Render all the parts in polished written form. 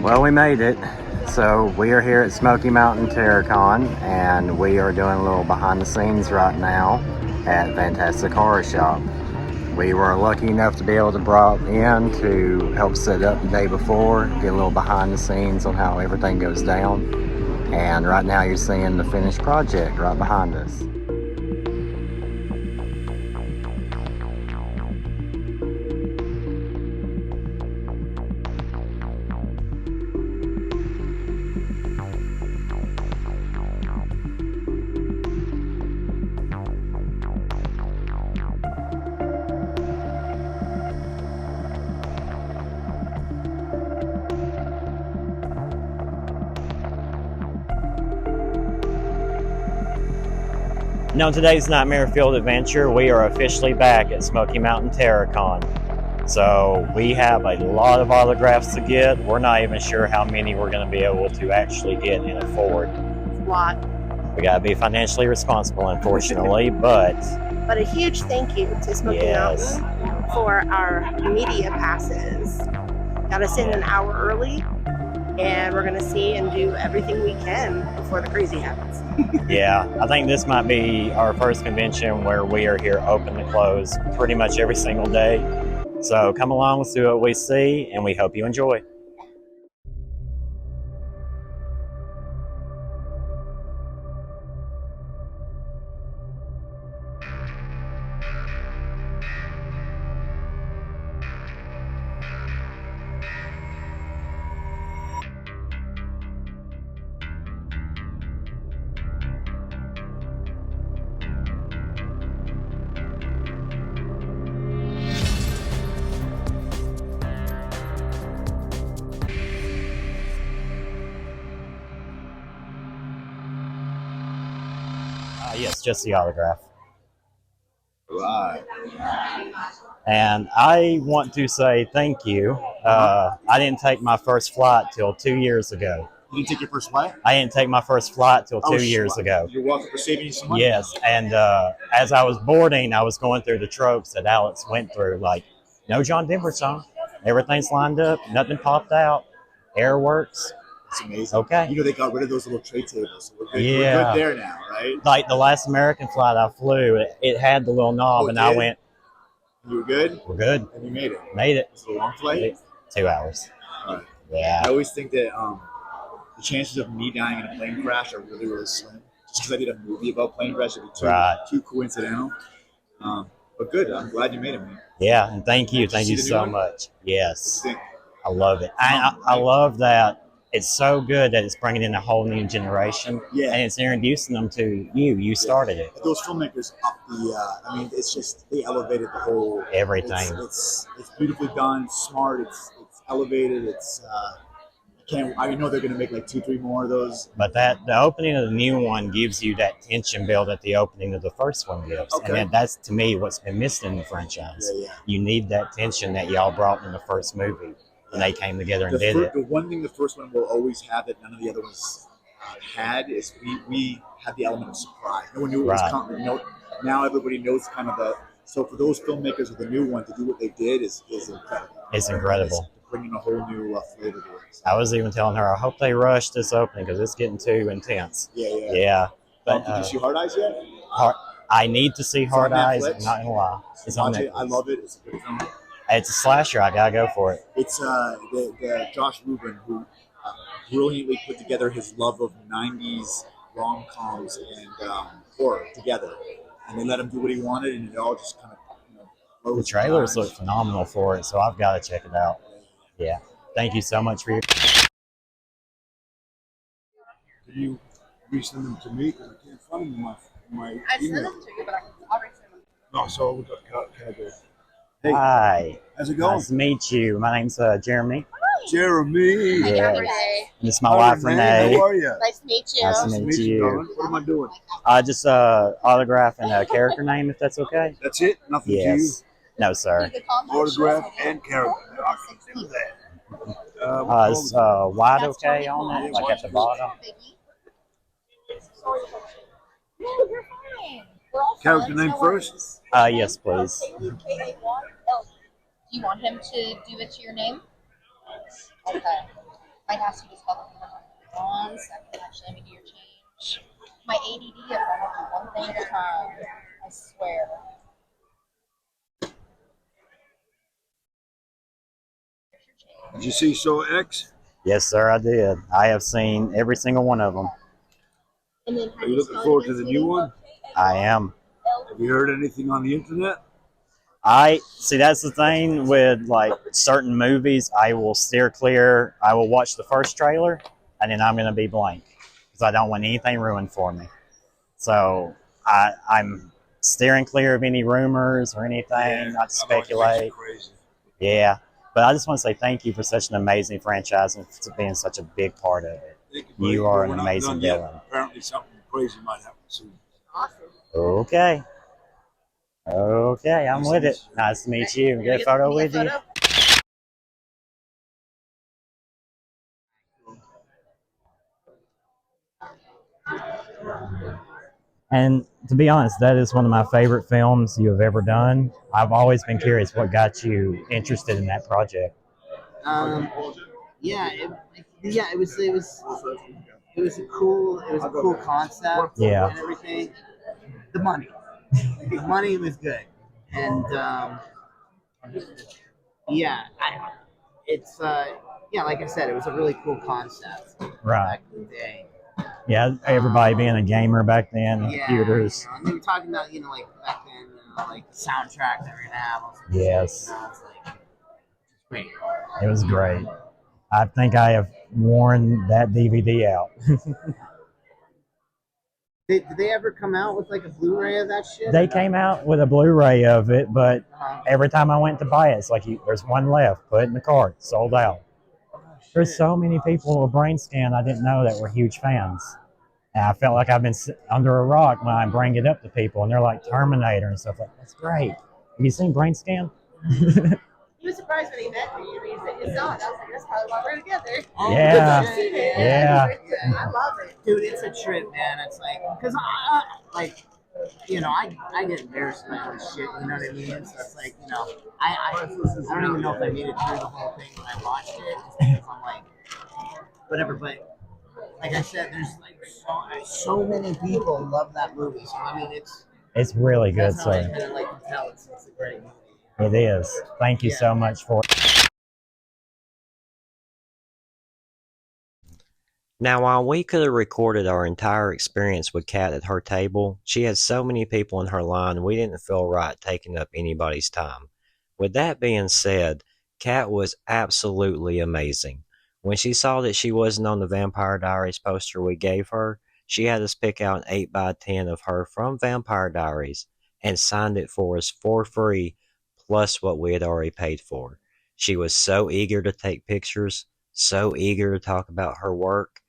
Well, we made it. So we are here at Smoky Mountain Terror and we are doing a little behind the scenes right now at Fantastic Horror Shop. We were lucky enough to be able to brought in to help set up the day before, get a little behind the scenes on how everything goes down. And right now you're seeing the finished project right behind us. Now, on today's Nightmare Field Adventure, we are officially back at Smoky Mountain Terror. So we have a lot of autographs to get. We're not even sure how many we're going to be able to actually get and afford. A lot. We got to be financially responsible, unfortunately, but a huge thank you to Smoky Mountain for our media passes. Got us in an hour early, and we're going to see and do everything we can before the crazy happens. Yeah, I think this might be our first convention where we are here open to close pretty much every single day. So come along, let's see what we see, and we hope you enjoy. Yes, just the autograph. Right. And I want to say thank you. I didn't take my first flight till 2 years ago. You didn't take your first flight? I didn't take my first flight till 2 years ago. You're welcome for saving you some money. Yes, and as I was boarding, I was going through the tropes that Alex went through, like no John Denver song, everything's lined up, nothing popped out, air works. It's amazing. Okay. You know, they got rid of those little tray tables. So we're good. Yeah. We're good there now, right? Like the last American flight I flew, it had the little knob, and I went. You were good? We're good. And you made it? Made it. Was it a long flight? 2 hours. All right. Yeah. I always think that the chances of me dying in a plane crash are really, really slim. Just because I did a movie about plane crash, it'd be too coincidental. But good. I'm glad you made it, man. Yeah, and thank you. Thank you so much. Yes. I love it. I love that it's so good that it's bringing in a whole new generation. Yeah. And it's introducing them to you. You started it. Those filmmakers up I mean, it's just, they elevated the whole... Everything. It's beautifully done, smart, it's elevated, I know they're going to make like 2-3 more of those. But the opening of the new one gives you that tension build that the opening of the first one gives. Okay. And that's, to me, what's been missing in the franchise. Yeah. You need that tension that y'all brought in the first movie. And they came together and did it. The one thing the first one will always have that none of the other ones had is we had the element of surprise. No one knew it was coming. Now everybody knows kind of the... So for those filmmakers with the new one to do what they did is incredible. It's incredible. Bringing a whole new flavor to it. I was even telling her, I hope they rush this opening because it's getting too intense. Yeah. But did you see Hard Eyes yet? I need to see Hard Eyes. I'm not gonna lie. It's on Netflix. I love it. It's a good film. It's a slasher. I gotta go for it. It's the Josh Rubin who brilliantly put together his love of '90s rom-coms and horror together, and they let him do what he wanted, and it all just kind of. The trailers look phenomenal for it, so I've got to check it out. Yeah. Thank you so much for your. Can you resend them to me? Because I can't find them in my email. I sent them to you, but I'll resend them. No, so can I go? Hey, hi. How's it going? Nice to meet you. My name's Jeremy. Jeremy. Yeah. This is my wife, Renee. How are you? Nice to meet you. Nice to meet you. What am I doing? Just autograph and a character name, if that's okay. That's it? Nothing to you? Yes. No, sir. Autograph and character. I can do that. Is white okay on it? Like at the bottom? No, you're fine. We're all Character friends, name no first? Yes, please. Do you want him to do it to your name? Okay. Might ask you to spell the number 1 second. Actually, let me do your change. My ADD, if I don't do one thing at a time, I swear. Did you see Show X? Yes, sir, I did. I have seen every single one of them. And then Are you looking forward to the new one? I am. Have you heard anything on the internet? I see. That's the thing with like certain movies. I will steer clear. I will watch the first trailer, and then I'm going to be blank because I don't want anything ruined for me. So I'm steering clear of any rumors or anything. Not to speculate. Yeah, but I just want to say thank you for such an amazing franchise and for being such a big part of it. You are an amazing villain. Apparently, something crazy might happen soon. awesome. Okay. Okay, I'm with it. Nice to meet you. Get a photo with you. And to be honest, that is one of my favorite films you have ever done. I've always been curious what got you interested in that project. Yeah, it was a cool concept. Yeah. And everything. The money was good, and yeah, like I said, it was a really cool concept Right. back in the day. Yeah, everybody being a gamer back then, Yeah, computers. and they were talking about like back then, like the soundtrack that we're gonna have. Yes. It's like great. It was great. I think I have worn that DVD out. Did they ever come out with like a Blu-ray of that shit? They came out with a Blu-ray of it, but Uh-huh. every time I went to buy it, it's like there's one left. Put it in the cart. Sold out. There's so many people with brain scan I didn't know that were huge fans. And I felt like I've been under a rock when I bring it up to people, and they're like Terminator and stuff like that's great. Have you seen Brain Scan? He was surprised when he met me and he said, "You saw it." I was like, "That's probably why we're together." Yeah. I've seen it. Yeah. I love it. Dude, it's a trip, man. It's like, because I get embarrassed by all this shit, you know what I mean? So it's like, I don't even know if I made it through the whole thing when I watched it, just because I'm like, whatever, but like I said, there's like so many people love that movie, so I mean, It's really good, that's how I sir. kind of like to tell it's a great movie. It is. Thank you so much for it. Now, while we could have recorded our entire experience with Kat at her table, she had so many people in her line we didn't feel right taking up anybody's time. With that being said, Kat was absolutely amazing. When she saw that she wasn't on the Vampire Diaries poster we gave her, she had us pick out an 8x10 of her from Vampire Diaries and signed it for us for free, plus what we had already paid for. She was so eager to take pictures, so eager to talk about her work.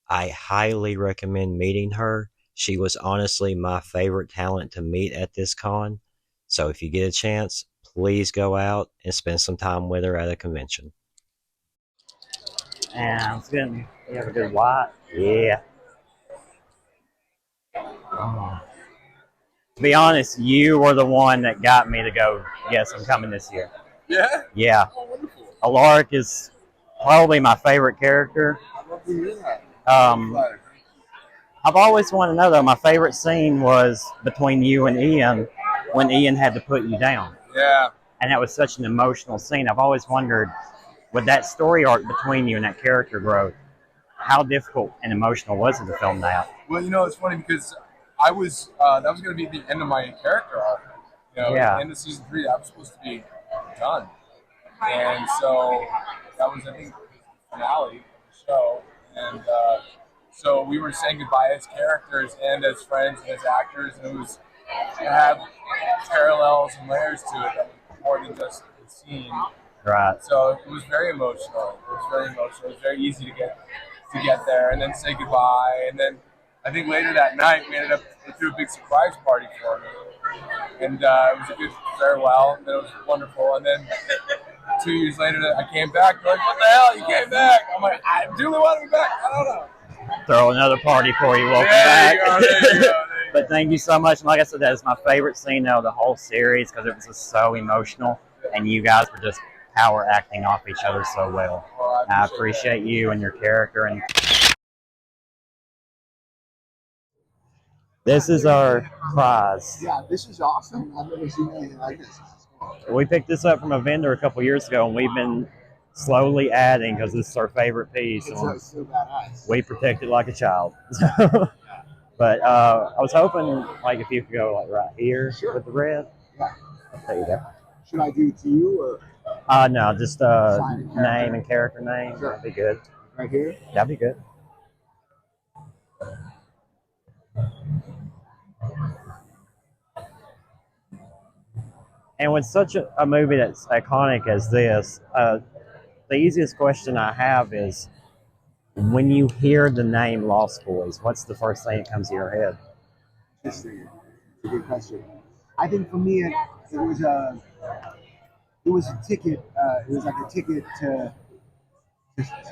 I highly recommend meeting her. She was honestly my favorite talent to meet at this con. So if you get a chance, please go out and spend some time with her at a convention. And it's good. You have a good white? Yeah. Oh. To be honest, you were the one that got me to go, yes, I'm coming this year. Yeah? Yeah. Oh, wonderful. Alaric is probably my favorite character. I love to hear that. I've always wanted to know, though, my favorite scene was between you and Ian when Ian had to put you down. Yeah. And that was such an emotional scene. I've always wondered, with that story arc between you and that character growth, how difficult and emotional was it to film that? Well, it's funny because I was that was going to be the end of my character arc. Yeah. At the end of season 3, I was supposed to be done, and so that was, I think, the finale of the show, and so we were saying goodbye as characters and as friends and as actors, and it was to have parallels and layers to it that was more than just the scene. Right. So it was very emotional. It was very easy to get there and then say goodbye. And then I think later that night we threw a big surprise party for me. And it was a good farewell. And it was wonderful. And then 2 years later I came back. They're like, "What the hell? You came back?" I'm like, "I really want to be back. I don't know." Throw another party for you. Welcome There back. you go. But thank you so much. And like I said, that is my favorite scene of the whole series because it was just so emotional. And you guys were just power acting off each other so well. Well, Well, I appreciate you and your character. And this is our prize. Yeah, this is awesome. I've never seen anything like this. This is cool. We picked this up from a vendor a couple years ago, and we've been slowly adding because this is our favorite piece. It's so badass. We protect it like a child. But I was hoping, like, if you could go like right here with the red. Yeah. There you go. Should I do it to you or No, just name and character name. Sure. That'd be good. right here? That'd be good. And with such a movie that's iconic as this, the easiest question I have is, when you hear the name Lost Boys, what's the first thing that comes to your head? Interesting. It's a good question. I think for me, it was a ticket. It was like a ticket to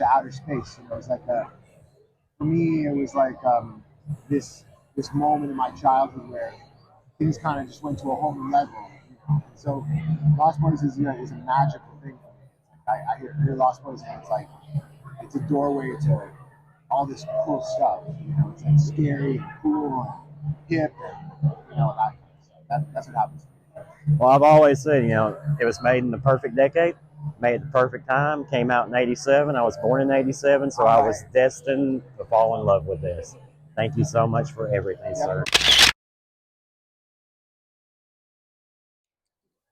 outer space. It was like for me, it was like this moment in my childhood where things kind of just went to a whole new level. So Lost Boys is a magical thing for me. I hear Lost Boys and it's a doorway to all this cool stuff. It's like scary and cool and hip and that kind of stuff. That's what happens. Well, I've always said, it was made in the perfect decade, made at the perfect time, came out in 87. I was born in 87, so I was destined to fall in love with this. Thank you so much for everything, sir.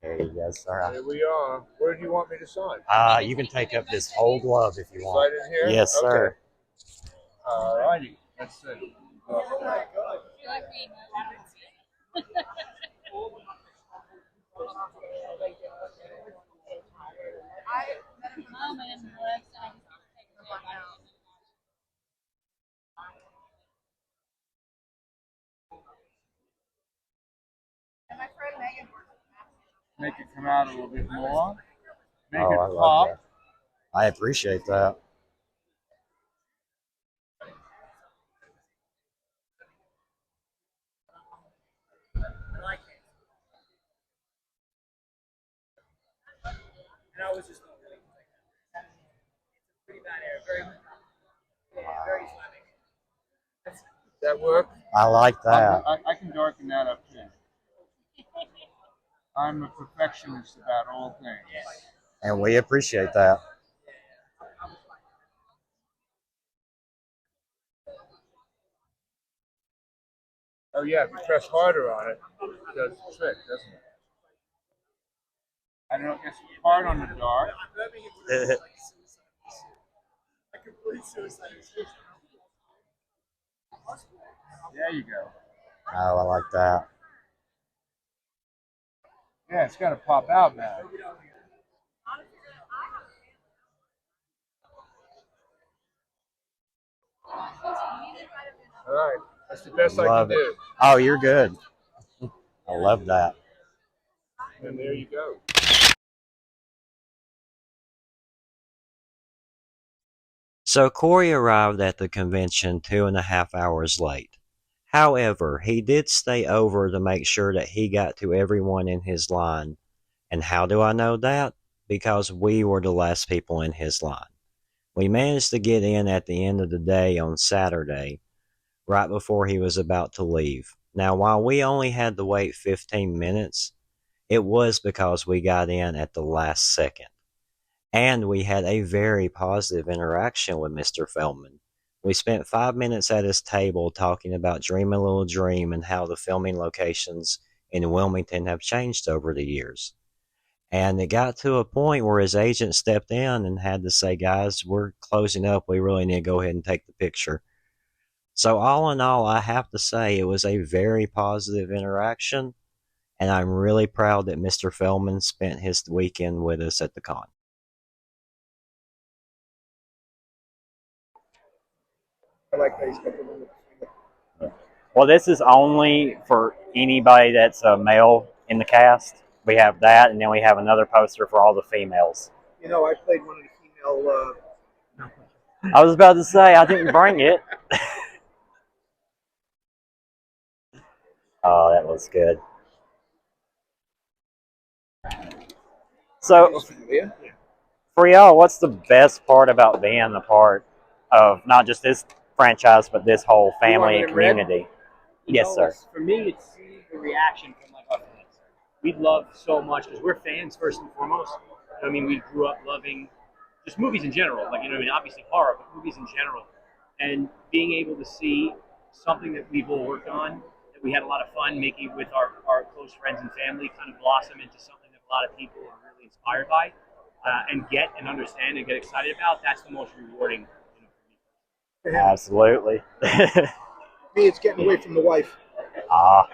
There you go, sir. Here we are. Where do you want me to sign? You can take up this whole glove if you want. Sign in here? Yes, sir. All righty. Let's see. Make it come out a little bit more. Make it I pop. love that. I appreciate that. And I was just pretty bad area, very Islamic. That work? I like that. I can darken that up too. I'm a perfectionist about all things. And we appreciate that. Oh yeah, if you press harder on it, it does the trick, doesn't it? I don't know, it's hard on the dark. There you go. Oh, I like that. Yeah, it's got to pop out now. All right, that's the best I can Love it. do. Oh, you're good. I love that. And there you go. So Corey arrived at the convention 2.5 hours late. However, he did stay over to make sure that he got to everyone in his line. And how do I know that? Because we were the last people in his line. We managed to get in at the end of the day on Saturday, right before he was about to leave. Now, while we only had to wait 15 minutes, it was because we got in at the last second. And we had a very positive interaction with Mr. Feldman. We spent 5 minutes at his table talking about Dream a Little Dream and how the filming locations in Wilmington have changed over the years. And it got to a point where his agent stepped in and had to say, guys, we're closing up. We really need to go ahead and take the picture. So all in all, I have to say it was a very positive interaction. And I'm really proud that Mr. Feldman spent his weekend with us at the con. I like that he's got the little finger. Well, this is only for anybody that's a male in the cast. We have that, and then we have another poster for all the females. I played one of the female. I was about to say, I didn't bring it. Oh, that was good. So, For y'all, what's the best part about being a part of not just this franchise, but this whole family and community? Yes, sir. For me, it's seeing the reaction from like our fans. We love so much because we're fans first and foremost. I mean, we grew up loving just movies in general, like, you know, I mean, obviously horror, but movies in general. And being able to see something that we've all worked on, that we had a lot of fun making with our close friends and family, kind of blossom into something that a lot of people are really inspired by, and get and understand and get excited about. That's the most rewarding, you know, for me. Absolutely. Me, it's getting away from the wife. Ah,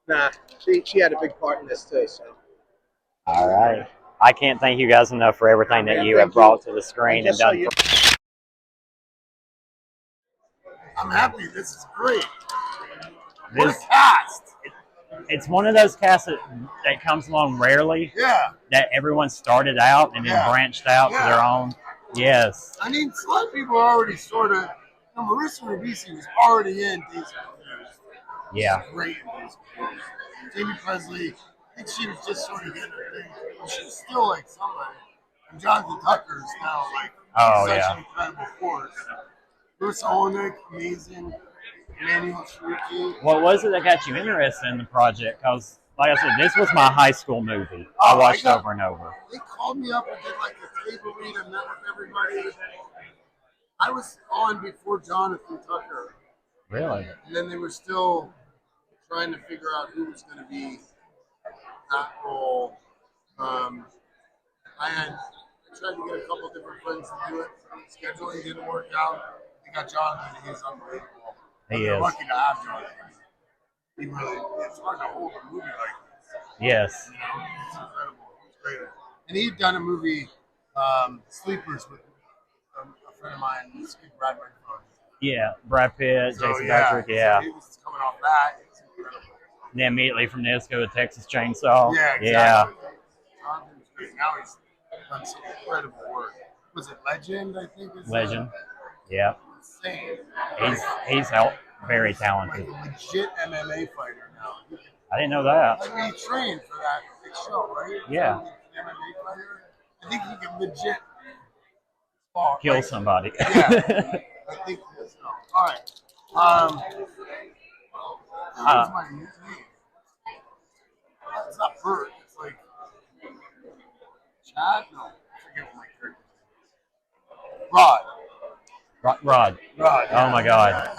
Nah, she had a big part in this too. So all right. I can't thank you guys enough for everything that you have brought to the screen and done. I'm happy. This is great. What a cast! It's one of those casts that comes along rarely. Yeah. That everyone started out and then branched out to their own. Yes. I mean, a lot of people are already sort of. You know, Marissa Ribisi was already in Days of Confused. Yeah. She's great in Days of Confused. Jamie Presley, I think she was just sort of getting her thing. But she's still like somebody. And Jonathan Tucker is now like such an incredible force. Louis Olenek, amazing. Emmanuel Shruki. What was it that got you interested in the project? Because, like I said, this was my high school movie. I watched over and over. They called me up and did like a table read and met with everybody. I was on before Jonathan Tucker. Really? And then they were still trying to figure out who was going to be that role. I tried to get a couple different friends to do it. Scheduling didn't work out. They got Jonathan, and he's unbelievable. They're lucky to have Jonathan. He really, it's hard to hold a movie like this. Yes. You know, it's incredible. It's great. And he'd done a movie, Sleepers, with a friend of mine, this kid Brad Pitt. Yeah, Brad Pitt, So, Jason Patrick, yeah. So he was coming off that. It's incredible. And then immediately from this, go to Texas Chainsaw. Yeah, exactly. Yeah. Jonathan's great. Now he's done some incredible work. Was it Legend, I think? Legend. Yeah. Insane. He's very talented. Like a legit MMA fighter now. I didn't know that. Like he trained for that big show, right? Yeah. Like an MMA fighter. I think he can legit spar. Kill somebody. Yeah. I think so. All right. What's my name? It's not Bert. It's like Chad. No, I forget what my character is. Rod. Rod. Oh my God. I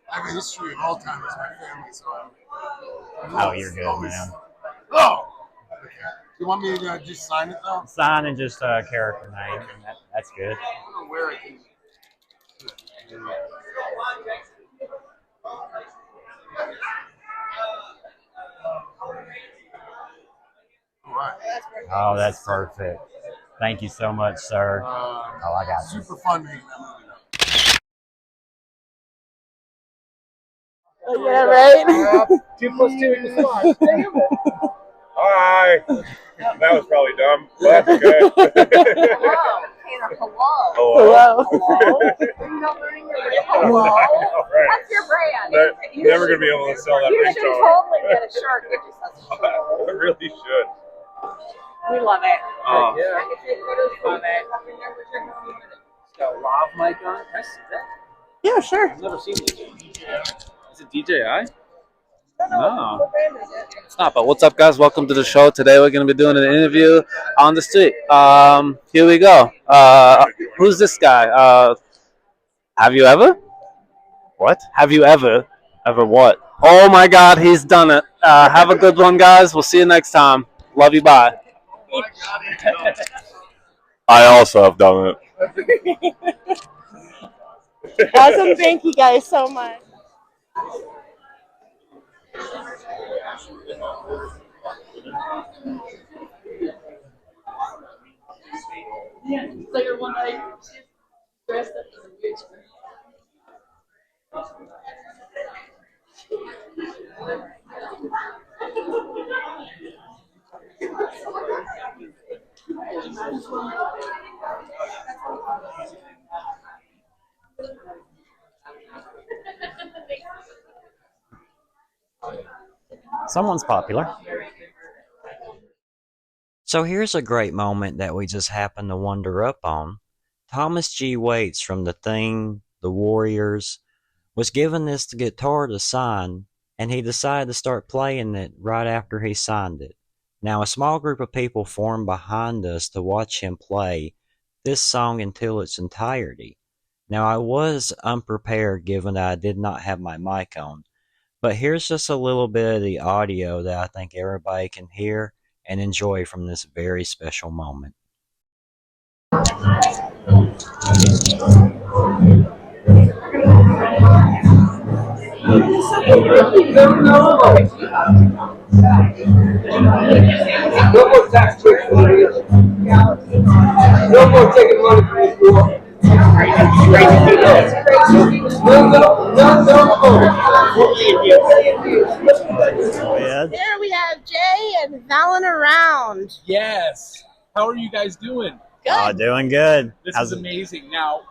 have a history of Alzheimer's in my family, so Oh, you're good, man. Oh. You want me to just sign it though? Sign and just character name, and that's good. I don't know where I can. Right. Oh, that's perfect. Thank you so much, sir. I got you. Super fun making that movie. Yeah, right? 2 plus 2 equals 5. Damn it. Hi. That was probably dumb, but that's okay. Hello. Are you not learning your name? Hello. Right. That's your brand. Never going to be able to sell that You ringtone. should totally get a shirt. Get yourself a shirt. I really should. We love it. Oh. I can take photos from it. It's got a lav mic on it. Can I see that? Yeah, sure. I've never seen this. Is it DJI? No. It's not, but what's up, guys? Welcome to the show. Today we're going to be doing an interview on the street. Here we go. Who's this guy? Have you ever? What? Have you ever? Ever what? Oh my God, he's done it. Have a good one, guys. We'll see you next time. Love you. Bye. I also have done it. Awesome. Thank you guys so much. So you're one night dressed up as a witch. Someone's popular. So here's a great moment that we just happened to wander up on. Thomas G. Waits from The Thing, The Warriors, was given this guitar to sign, and he decided to start playing it right after he signed it. Now, a small group of people formed behind us to watch him play this song until its entirety. Now, I was unprepared given that I did not have my mic on, but here's just a little bit of the audio that I think everybody can hear and enjoy from this very special moment. No more tax breaks for the no more taking money from the school. There we have Jay and Valen around. Yes. How are you guys doing? Good. Doing good. This is amazing. Now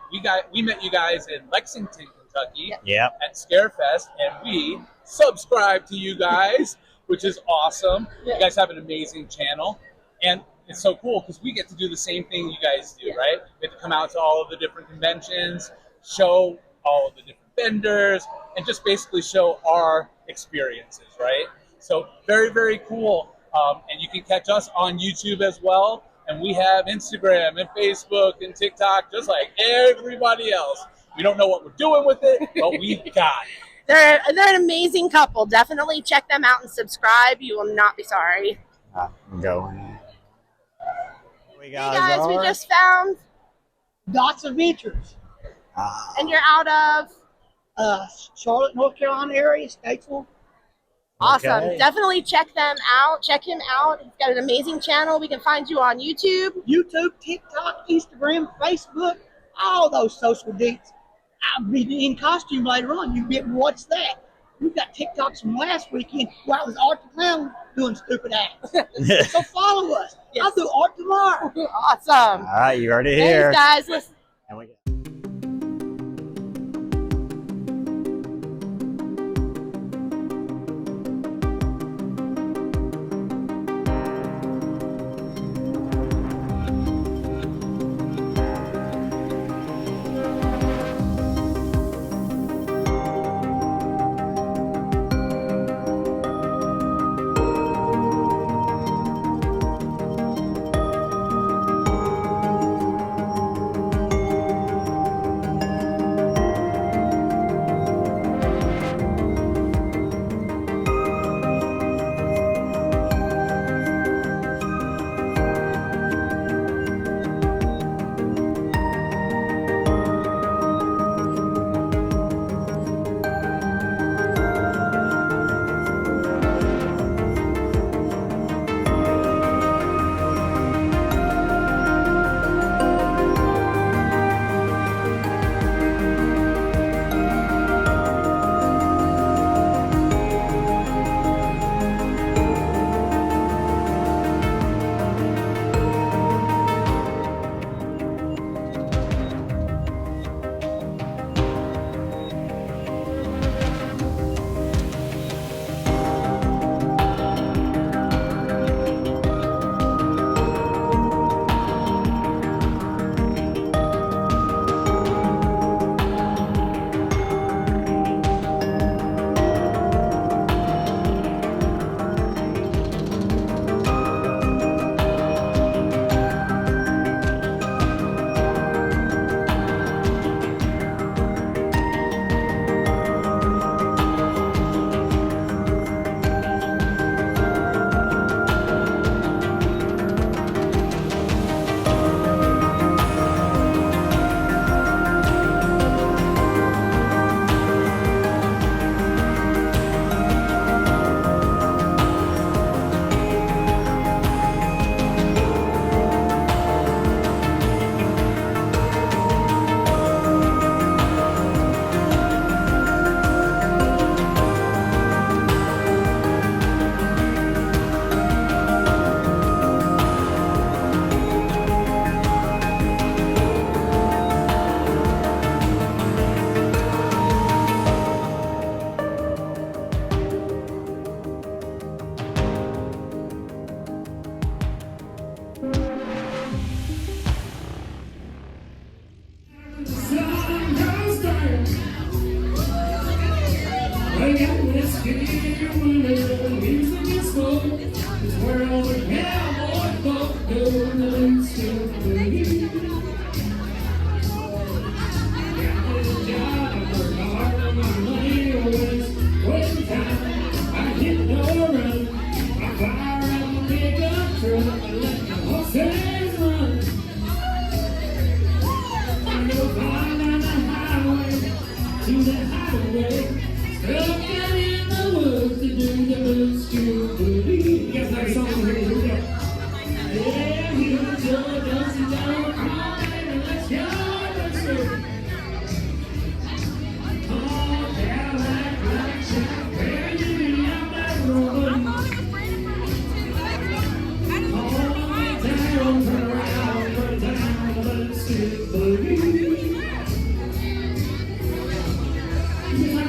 we met you guys in Lexington, Kentucky, Yep. at Scarefest, and we subscribe to you guys, which is awesome. You guys have an amazing channel, and it's so cool because we get to do the same thing you guys do, right? We get to come out to all of the different conventions, show all of the different vendors, and just basically show our experiences, right? So very, very cool. And you can catch us on YouTube as well. And we have Instagram and Facebook and TikTok, just like everybody else. We don't know what we're doing with it, but we got it. They're an amazing couple. Definitely check them out and subscribe. You will not be sorry. Go. Hey guys, we just found Dots of Interest. and you're out of Charlotte, North Carolina area, Statesville. awesome. Okay. Definitely check them out. Check him out. He's got an amazing channel. We can find you on YouTube. YouTube, TikTok, Instagram, Facebook, all those social deets. I'll be in costume later on. You get watch that. We've got TikToks from last weekend where I was Art the Clown doing stupid acts. So follow us. Yes. I'll do art tomorrow. Awesome. All right, you already here. Thanks, guys. Listen. And we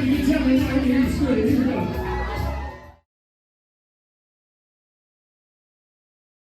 You tell me now, you're straight. Here we go.